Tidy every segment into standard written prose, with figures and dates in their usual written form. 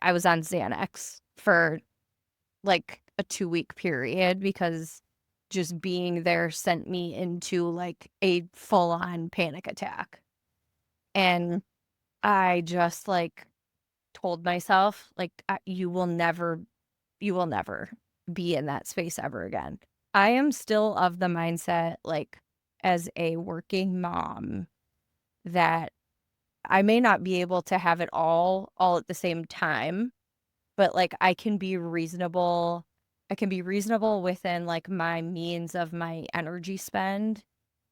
I was on Xanax for like a 2-week period because just being there sent me into like a full-on panic attack. And I just like told myself, like, you will never be in that space ever again. I am still of the mindset, like, as a working mom, that I may not be able to have it all at the same time, but like I can be reasonable. I can be reasonable within like my means of my energy spend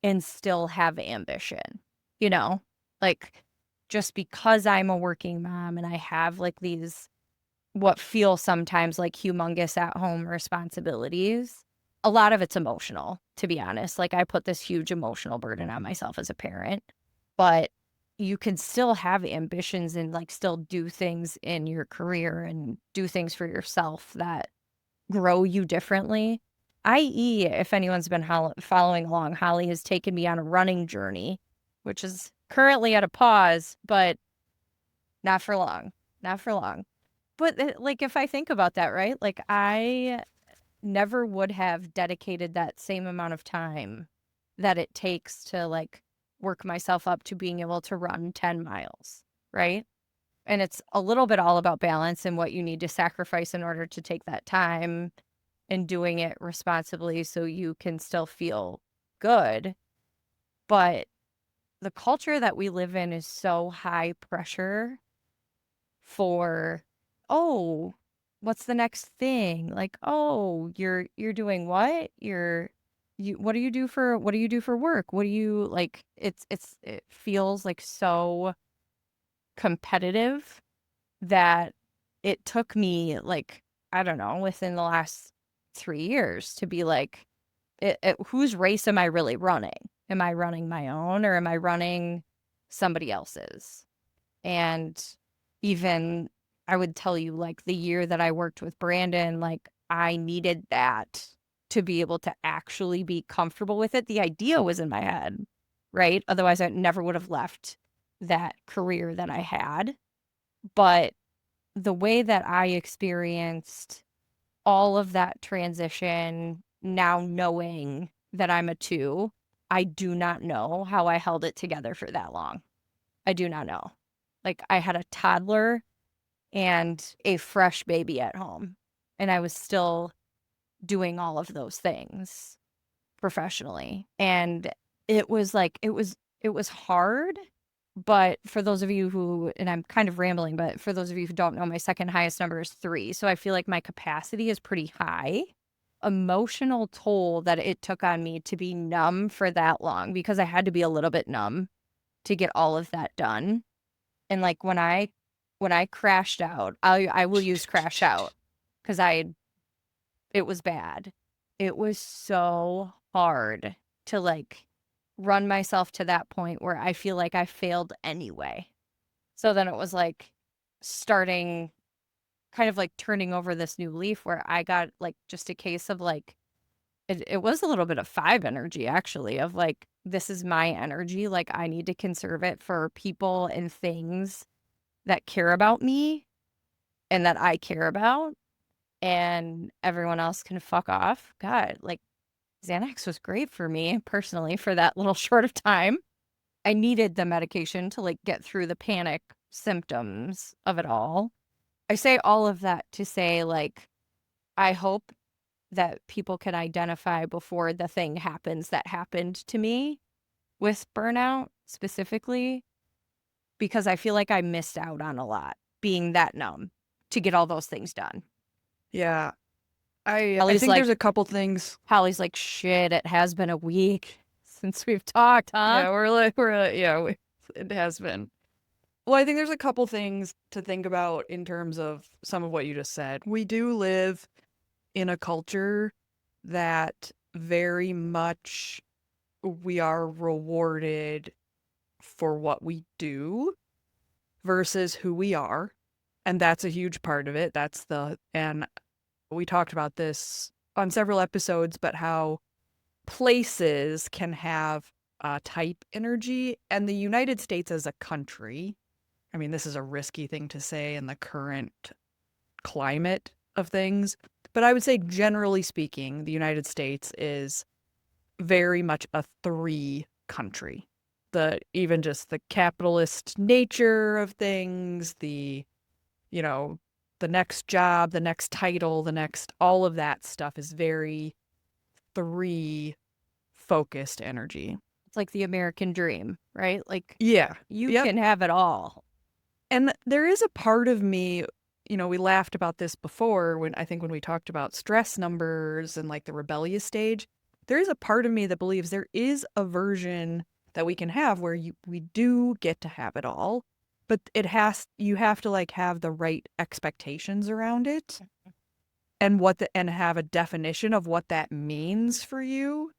and still have ambition, you know? Like just because I'm a working mom and I have like these what feel sometimes like humongous at home responsibilities, a lot of it's emotional, to be honest. Like I put this huge emotional burden on myself as a parent, but you can still have ambitions and like still do things in your career and do things for yourself that grow you differently. I.e., if anyone's been following along, Holly has taken me on a running journey, which is currently at a pause, but not for long. Not for long. But like if I think about that, right? Like I never would have dedicated that same amount of time that it takes to like work myself up to being able to run 10 miles, right? And it's a little bit all about balance and what you need to sacrifice in order to take that time and doing it responsibly so you can still feel good. But the culture that we live in is so high pressure for, oh, what's the next thing? Like, oh, you're doing what? What do you do for work? What do you like it feels like so competitive that it took me like, I don't know, within the last 3 years to be like, whose race am I really running? Am I running my own or am I running somebody else's? And even I would tell you, like, the year that I worked with Brandon, like, I needed that to be able to actually be comfortable with it. The idea was in my head, right? Otherwise, I never would have left that career that I had. But the way that I experienced all of that transition, now knowing that I'm a two, I do not know how I held it together for that long. I do not know. Like, I had a toddler and a fresh baby at home, and I was still doing all of those things professionally. And it was like it was hard, but for those of you who, and I'm kind of rambling, but for those of you who don't know, my second highest number is 3. So I feel like my capacity is pretty high. Emotional toll that it took on me to be numb for that long because I had to be a little bit numb to get all of that done. And like when I crashed out, I will use crash out because it was bad. It was so hard to like run myself to that point where I feel like I failed anyway. So then it was like starting kind of like turning over this new leaf where I got like just a case of like it was a little bit of 5 energy actually of like this is my energy, like I need to conserve it for people and things that care about me and that I care about, and everyone else can fuck off. God, like Xanax was great for me personally for that little short of time. I needed the medication to like get through the panic symptoms of it all. I say all of that to say like I hope that people can identify before the thing happens that happened to me with burnout specifically, because I feel like I missed out on a lot being that numb to get all those things done. Yeah. I Holly's think there's like, a couple things. Holly's like, shit, it has been a week since we've talked, huh? Yeah, it has been. Well, I think there's a couple things to think about in terms of some of what you just said. We do live in a culture that very much we are rewarded for what we do versus who we are. And that's a huge part of it. And we talked about this on several episodes, but how places can have type energy. And the United States as a country I mean, this is a risky thing to say in the current climate of things, but I would say generally speaking, the United States is very much a three country. Even just the capitalist nature of things, you know, the next job, the next title, the next all of that stuff is very three focused energy. It's like the American dream, right? Like Yeah. you Yep. can have it all. And there is a part of me, we laughed about this before when we talked about stress numbers and like the rebellious stage. There is a part of me that believes there is a version that we can have where we do get to have it all, but you have to like have the right expectations around it and and have a definition of what that means for you.